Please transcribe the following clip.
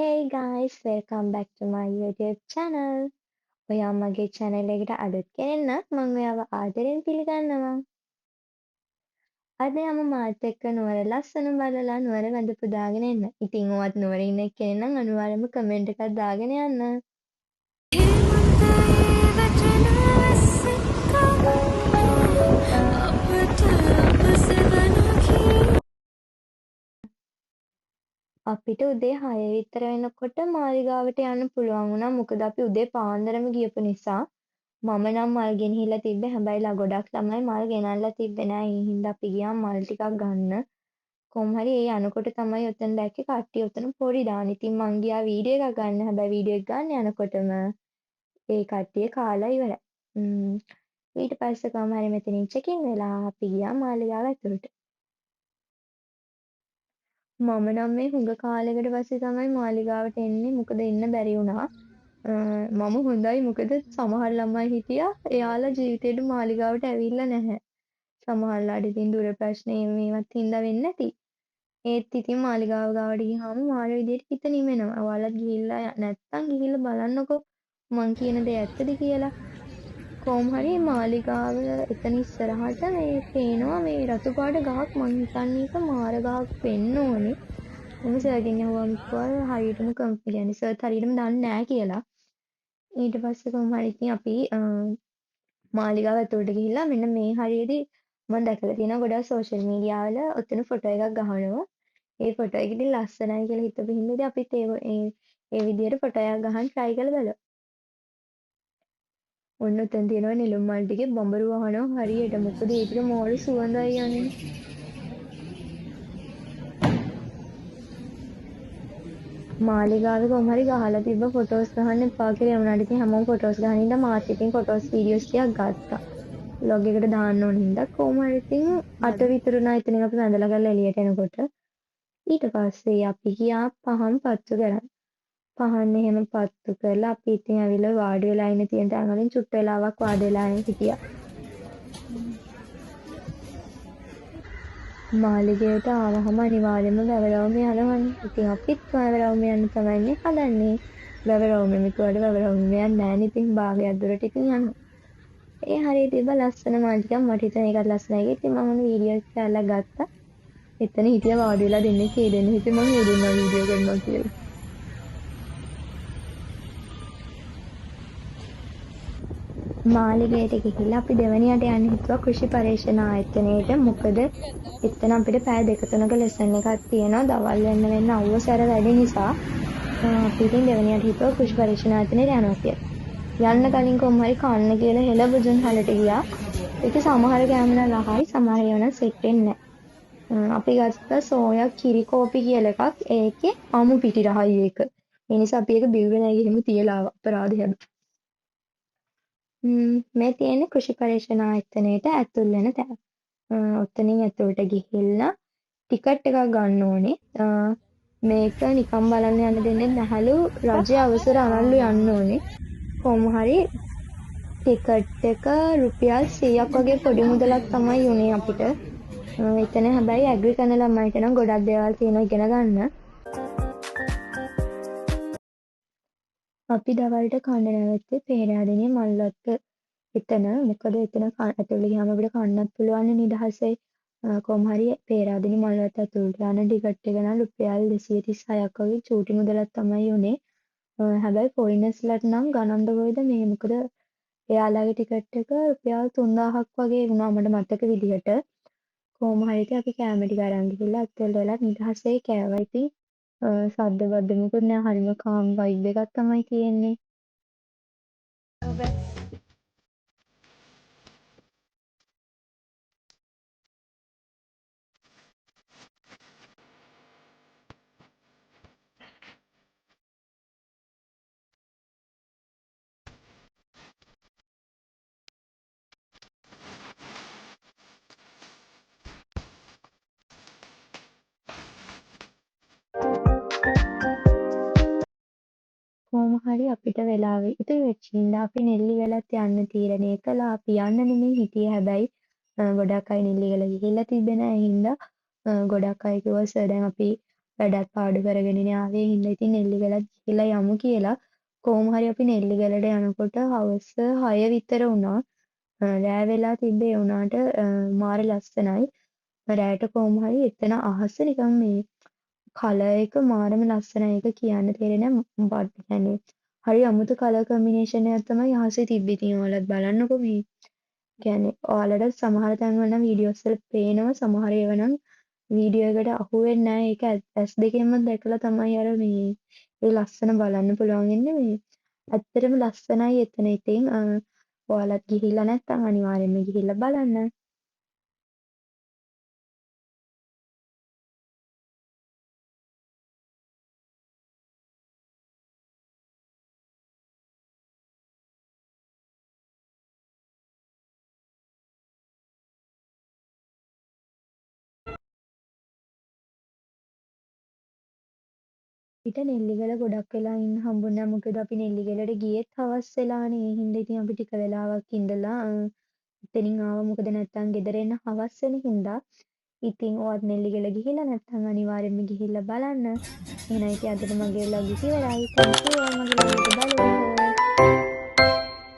Hey guys, welcome back to my YouTube channel. ඔයා මගේ channel එකට අලුත් කෙනෙක් නම් මම ඔයාව ආදරෙන් පිළිගන්නවා. අද යමු මාත් එක්ක නුවර ලස්සන බලලා නුවර වැඳ පුදාගෙන එන්න. ඉතින් ඔයත් නුවර ඉන්න කෙනෙක් නම් අනිවාර්යයෙන්ම කමෙන්ට් එකක් දාගෙන යන්න. අපිට උදේ 6 විතර වෙනකොට මාලිගාවට යන්න පුළුවන් වුණා. මොකද අපි උදේ පාන්දරම ගියපු නිසා මම නම් මල් ගෙනහිල්ලා තිබ්බේ. හැබැයි ගොඩක් ළමයි මල් ගෙනල්ලා තිබ්බේ නෑ. ඒ හින්දා අපි ගියා මල් ටිකක් ගන්න. කොහොම හරි ඒ යනකොට තමයි ඔතන දැක්කේ කට්ටිය ඔතන පොඩි දාන. ඉතින් මං ගියා වීඩියෝ එකක් ගන්න. හැබැයි වීඩියෝ එක ගන්න යනකොටම ඒ කට්ටිය කාලා ඉවරයි. ඊට පස්සේ කොහොම හරි මෙතනින් චෙකින් වෙලා අපි ගියා මාලිගාව ඇතුළට. මම නම් මේ හුඟ කාලෙකට පස්සේ තමයි මාලිගාවට එන්නේ. මොකද එන්න බැරි වුණා. මම හොඳයි මොකද සමහර ළමයි හිටියා එයාලා ජීවිතේට මාලිගාවට ඇවිල්ලා නැහැ. සමහරලාට ඉතින් දුර ප්‍රශ්න මේවත් හින්දා වෙන්නේ නැති. ඒත් ඉතින් මාලිගාව ගාවට ගියාම මාර විදියට හිත නිවෙනවා. ඔයාලත් ගිහිල්ලා නැත්තම් ගිහිල්ලා බලන්නකෝ මං කියන දේ ඇත්තද කියලා. කොහොම හරි මාලිගාව එතන ඉස්සරහට මේ පේනවා මේ රතු පාට ගහක් මං හිතන්නේ ඒක මාර ගහක් වෙන්න ඕනේ. මම සර්ගෙන් අහුවම කිව්වා හරියටම කියන්නේ සර්ත් හරියටම දන්නේ නැහැ කියලා. ඊට පස්සේ කොහොම හරි ඉතින් අපි මාලිගාව ඇතුළට ගිහිල්ලා මෙන්න මේ හරියේදී මම දැකලා තියෙනවා ගොඩක් සෝෂල් මීඩියා වල ඔතන ෆොටෝ එකක් ගහනවා. ඒ ෆොටෝ එක ඉතින් ලස්සනයි කියලා හිතපු හින්දාදී අපිත් ඒ විදියට ෆොටෝ එකක් ගහන්න try කරලා බලුවා. ඔන්න උතන තියෙනවා නෙළුම් මල් ටිකේ බඹරු වහනවා හරියට. මොකද ඒ ටික මෝල් සුවඳයි යන්නේ. මාලිගාවේ කොහොම හරි ගහලා තිබ්බ ෆොටෝස් ගහන්න එපා කියලා යමුනාට ඉතින් හැමෝම ෆොටෝස් ගහන ඉඳ මාත් ඉතින් ෆොටෝස් වීඩියෝස් ටිකක් ගත්තා. vlog එකට දාන්න ඕන හින්දා කොහොම හරි ඉතින් 8 විතරුණා ඉතින් අපි වැඳලා ගල්ලා එළියට එනකොට. ඊට පස්සේ අපි ගියා පහන් පත්තු කරන්න. පහන් එහෙම පත්තු කරලා අපි ඉතින් ඇවිල්ලා වාඩි වෙලා ඉන්න තියෙන තැන් වලින් චුට්ට වෙලාවක් වාඩි වෙලා හිටියා. මාලිගයට ආවහම අනිවාර්යයෙන්ම වැවරවුම යනවනේ. ඉතින් අපිත් වැවරවුම යන්න තමයි හදන්නේ. වැවරවුමෙම කිව්වට වැවරවුම යන්නේ නැහැ ඉතින් භාගයක් දුරට ඉතින් යනවා. ඒ හරිය තිබ්බ ලස්සන මල් ටිකක් මට හිතෙන එකත් ලස්සනයි කියලා ඉතින් මම වීඩියෝ එකක් ගත්තා. එතන හිටියා වාඩි වෙලා දෙන්නේ කී දෙන්නේ හිතේ මම හේදුනා වීඩියෝ කරනවා කියලා. මාලිගයට ගිහිල්ලා අපි දෙවැනියට යන්න හිතුවා කෘෂි පරීක්ෂණ ආයතනයේට. මොකද එතන අපිට පැය දෙක තුනක ලෙසන් එකක් තියෙනවා. දවල් වෙන්න අවුව සැර වැඩි නිසා අපි ඉතින් දෙවැනියට හිතුවා කෘෂි පරීක්ෂණ ආයතනයට යනවා කියලා. යන්න කලින් කොහොම හරි කන්න කියලා හෙළ බුදුන් හලට ගියා. ඒක සමහර ගෑමන රහයි සමහර ඒවා සෙට් වෙන්නේ නැහැ. අපි ගත්ත සෝයා කිරි කෝපි කියලා එකක්. ඒකේ අමු පිටි රහයි ඒක. ඒ නිසා අපි ඒක බිව්වේ නැහැ ගිහින් තියලා අපරාධයක්. මේ තියෙන්නේ කෘෂි පරීක්ෂණ ආයතනයට ඇතුල් වෙන තැන. ඔතනින් ඇතුළට ගිහිල්ලා ටිකට් එකක් ගන්න ඕනේ. මේක නිකන් බලන්න යන්න දෙන්නේ නැහැලු රජයේ අවසර අරන්ලු යන්න ඕනේ. කොහොම හරි ටිකට් එක රුපියල් 100ක් වගේ පොඩි මුදලක් තමයි උනේ අපිට. එතන හැබැයි ඇග්‍රි කරන ළමයිට නම් ගොඩක් දේවල් තියෙනවා ඉගෙන ගන්න. අපි දවල්ට කන්න නැවැත්තේ පේරාදෙණිය මල්වත්ත එතන. මොකද එතන ඇතුළට ගියාම අපිට කන්නත් පුළුවන් නිදහසේ. කොහොම හරි පේරාදෙණිය මල්වත්ත ඇතුළට යන ටිකට් එක නම් රුපියල් 236ක් වගේ චූටි මුදලක් තමයි උනේ. හැබැයි ෆොරිනර්ස්ලාට නම් ගණන් දොයිද මේ මොකද එයාලගේ ටිකට් එක රුපියල් 3000ක් වගේ වුණා මට මතක විදිහට. කොහොම හරි ඉතින් අපි කෑම ටික අරන් ගිහලා ඇත්තට වෙලා නිදහසේ කෑවා. ඉතින් සද්ද බද්ද මොකුත් නෑ හරිම කාම් වයිබ් එකක් තමයි තියෙන්නේ. කොහොම හරි අපිට වෙලාව ඉතුරු වෙච්ච හින්දා අපි නෙල්ලිවලත් යන්න තීරණය කළා. අපි යන්න නෙමෙයි හිටියේ හැබැයි ගොඩක් අය නෙල්ලිවල ගිහිල්ලා තිබ්බේ නෑ. ඒ හින්දා ගොඩක් අය කිව්වා සර් දැන් අපි වැඩත් පාඩු කරගෙනනේ ආවේ. ඒ හින්දා ඉතින් නෙල්ලිගලත් ගිහිල්ලා යමු කියලා කොහොම හරි අපි නෙල්ලිගලට යනකොට හවස 6 විතර වුණා. රෑ වෙලා තිබ්බේ ඒ වුණාට මාර ලස්සනයි. රෑට කොහොම හරි එතන අහස නිකන් මේ කලර් එක මාරම ලස්සනයි. ඒක කියන්න තේරෙන්නේ නැහැ. කියන්නේ හරි අමුතු කලර් කම්බිනේෂන් එකක් තමයි අහසේ තිබ්බේ. ඉතින් ඔයාලත් බලන්නකෝ මේ. කියන්නේ ඔයාලට සමහර තැන්වල නම් වීඩියෝස් වල පේනවා. සමහර ඒවා නම් වීඩියෝ එකට අහු වෙන්නේ නැහැ. ඒක ඇස් දෙකෙන්ම දැකලා තමයි අර මේ ඒ ලස්සන බලන්න පුළුවන් වෙන්නේ මේ. ඇත්තටම ලස්සනයි එතන. ඉතින් ඔයාලත් ගිහිල්ලා නැත්නම් අනිවාර්යෙන්ම ගිහිල්ලා බලන්න. අපිට නෙල්ලිගල ගොඩක් වෙලා ඉන්න හම්බුනේ නැහැ. මොකද අපි නෙල්ලිගලට ගියෙත් හවස් වෙලානේ. ඒ හින්දා ඉතින් අපි ටික වෙලාවක් ඉඳලා එතනින් ආවා. මොකද නැත්තම් ගෙදර එන්න හවස් වෙන හින්දා. ඉතින් ඔයත් නෙල්ලිගල ගිහිල්ලා නැත්තම් අනිවාර්යෙන්ම ගිහිල්ලා බලන්න. එහෙනම් ඉතින් අදට මගේ vlog එක ඉවරයි. Thank you ඔයා මගේ vlog එක බලුවට.